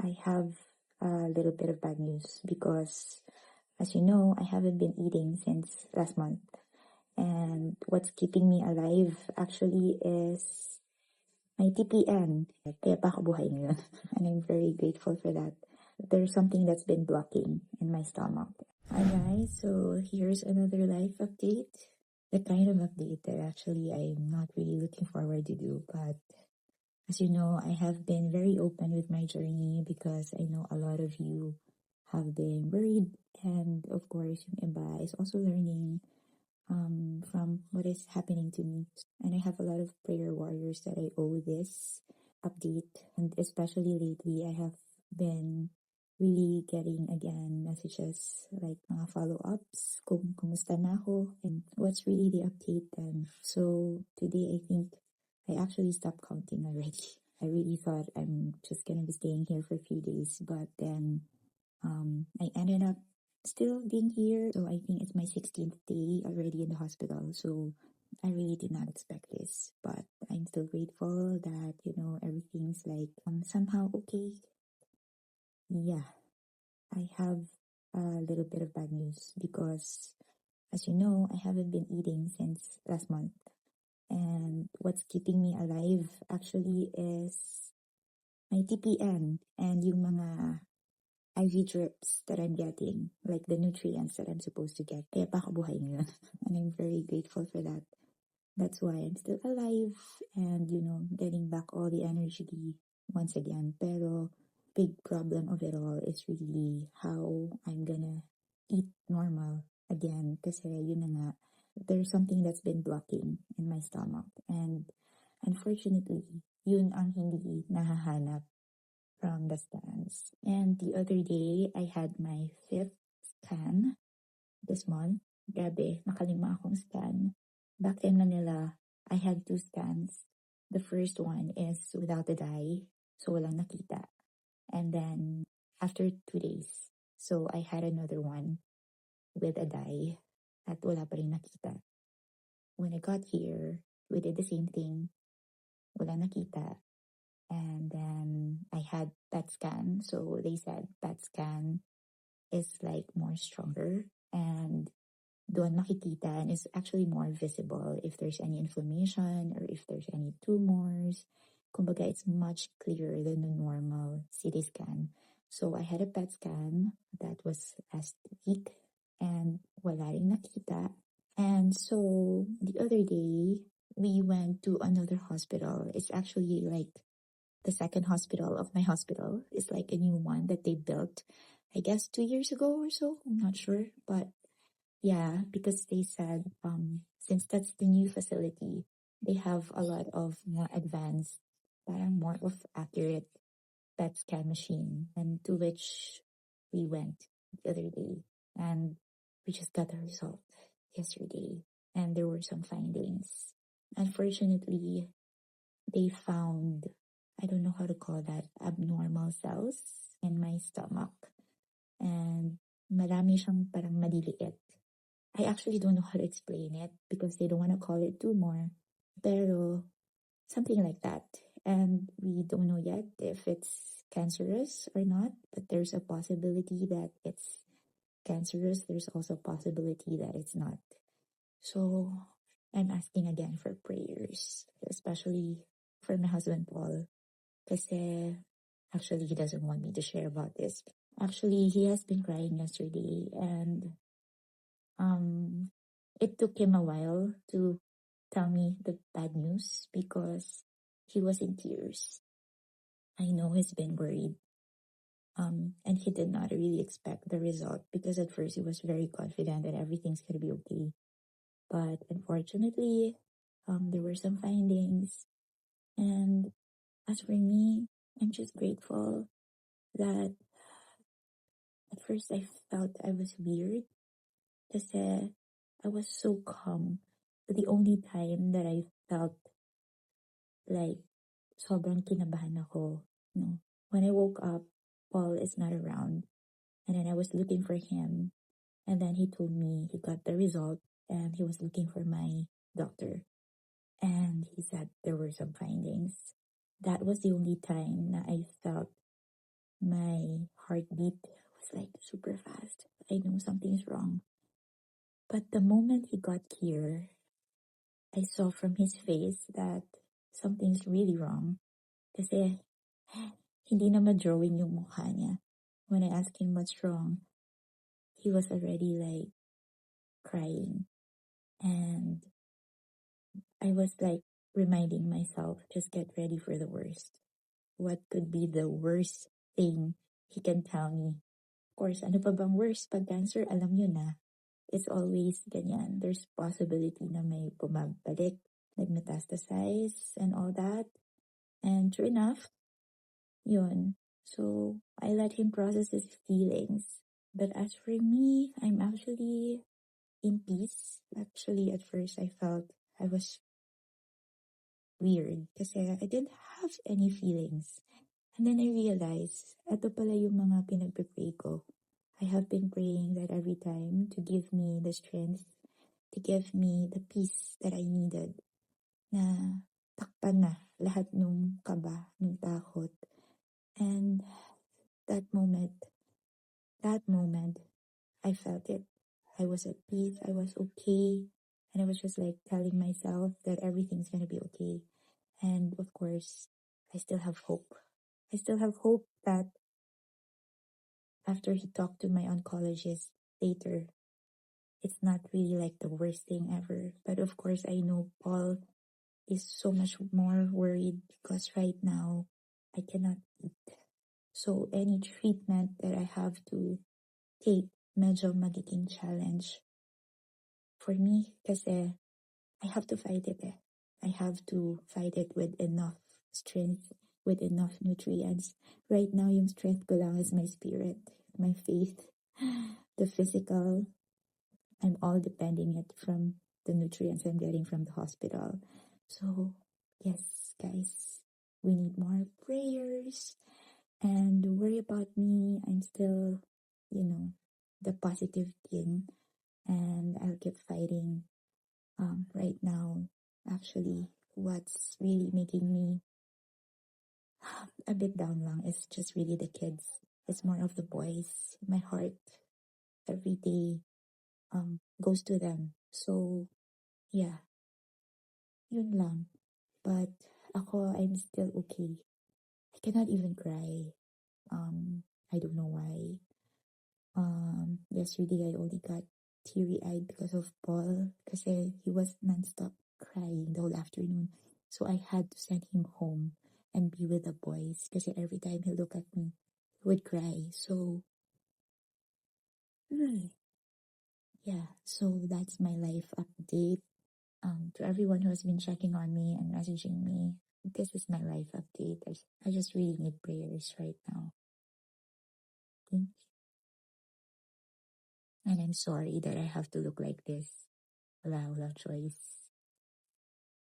I have a little bit of bad news because, as you know, I haven't been eating since last month. And what's keeping me alive actually is my TPN. Kaya pa ako buhay ngayon. And I'm very grateful for that. There's something that's been blocking in my stomach. Hi guys, so here's another life update. The kind of update that actually I'm not really looking forward to do, but as you know, I have been very open with my journey because I know a lot of you have been worried, and of course, yung iba is also learning from what is happening to me. And I have a lot of prayer warriors that I owe this update, and especially lately, I have been really getting again messages like mga follow-ups, kumusta na ako, and what's really the update then. So today I think I actually stopped counting already. I really thought I'm just gonna be staying here for a few days, but then I ended up still being here. So I think it's my 16th day already in the hospital. So I really did not expect this, but I'm still grateful that, everything's like somehow okay. Yeah, I have a little bit of bad news because, as you know, I haven't been eating since last month. And what's keeping me alive actually is my TPN and yung mga IV drips that I'm getting, like the nutrients that I'm supposed to get. Kaya pa ako buhay ngayon. And I'm very grateful for that. That's why I'm still alive and, getting back all the energy once again. Pero big problem of it all is really how I'm gonna eat normal again. Kasi yun na nga, there's something that's been blocking in my stomach. And unfortunately, yun ang hindi nahahanap from the scans. And the other day, I had my 5th scan this month. Grabe, nakalima akong scan. Back in Manila, I had 2 scans. The first one is without a dye, so walang nakita. And then, after 2 days, so I had another one with a dye at wala pa rin nakita. When I got here, we did the same thing. Wala nakita. And then I had PET scan. So they said PET scan is like more stronger and doon makikita and is actually more visible if there's any inflammation or if there's any tumors. Kumbaga, it's much clearer than the normal CT scan. So I had a PET scan that was last week and wala rin nakita. And so the other day, we went to another hospital. It's actually like the second hospital of my hospital. It's like a new one that they built, I guess 2 years ago or so. I'm not sure, but yeah, because they said since that's the new facility, they have a lot of more advanced, parang more of accurate PET scan machine, and to which we went the other day, and we just got the result yesterday, and there were some findings. Unfortunately, they found, I don't know how to call that, abnormal cells in my stomach. And marami siyang parang maliliit. I actually don't know how to explain it because they don't want to call it tumor. Pero something like that. And we don't know yet if it's cancerous or not, but there's a possibility that it's cancerous. There's also a possibility that it's not. So I'm asking again for prayers, especially for my husband Paul. Kasi actually he doesn't want me to share about this. Actually, he has been crying yesterday and it took him a while to tell me the bad news because he was in tears. I know he's been worried. And he did not really expect the result because at first he was very confident that everything's gonna be okay. But unfortunately, there were some findings. And as for me, I'm just grateful that at first I felt I was weird kasi I was so calm. But the only time that I felt like sobrang kinabahan ako, when I woke up, Paul is not around. And then I was looking for him. And then he told me he got the result and he was looking for my doctor. And he said there were some findings. That was the only time that I felt My heartbeat was like super fast. I know something's wrong. But the moment he got here, I saw from his face that something's really wrong. Kasi hindi na ma-drawing yung mukha niya. When I asked him what's wrong, he was already like crying. And I was like reminding myself, just get ready for the worst. What could be the worst thing he can tell me? Of course, ano pa bang worst pag cancer? Alam nyo na. It's always ganyan. There's possibility na may bumabalik, nag-metastasize and all that. And true enough, yun. So, I let him process his feelings. But as for me, I'm actually in peace. Actually, at first, I felt I was weird kasi I didn't have any feelings. And then I realized, eto pala yung mga pinagpe-pray ko. I have been praying that every time to give me the strength, to give me the peace that I needed. Na takpan na lahat nung kaba, nung takot. And that moment, I felt it. I was at peace, I was okay. And I was just like telling myself that everything's gonna be okay. And of course, I still have hope. I still have hope that after he talked to my oncologist later, it's not really like the worst thing ever. But of course, I know Paul is so much more worried because right now I cannot eat. So any treatment that I have to take, medyo magiging challenge for me kasi I have to fight it. I have to fight it with enough strength, with enough nutrients. Right now, yung strength ko lang is my spirit, my faith, the physical. I'm all depending it from the nutrients I'm getting from the hospital. So, yes, guys, we need more prayers and worry about me. I'm still, the positive thing, and I'll keep fighting. Right now, actually, what's really making me a bit down lang is just really the kids. It's more of the boys. My heart every day goes to them. So, yeah, yun lang. But ako, I'm still okay. I cannot even cry. I don't know why. Yesterday I only got teary-eyed because of Paul kasi he was non-stop crying the whole afternoon. So I had to send him home and be with the boys kasi every time he look at me, he would cry. So, yeah, so that's my life update. To everyone who has been checking on me and messaging me, this is my life update. I just really need prayers right now. Thank you. And I'm sorry that I have to look like this. Wala choice.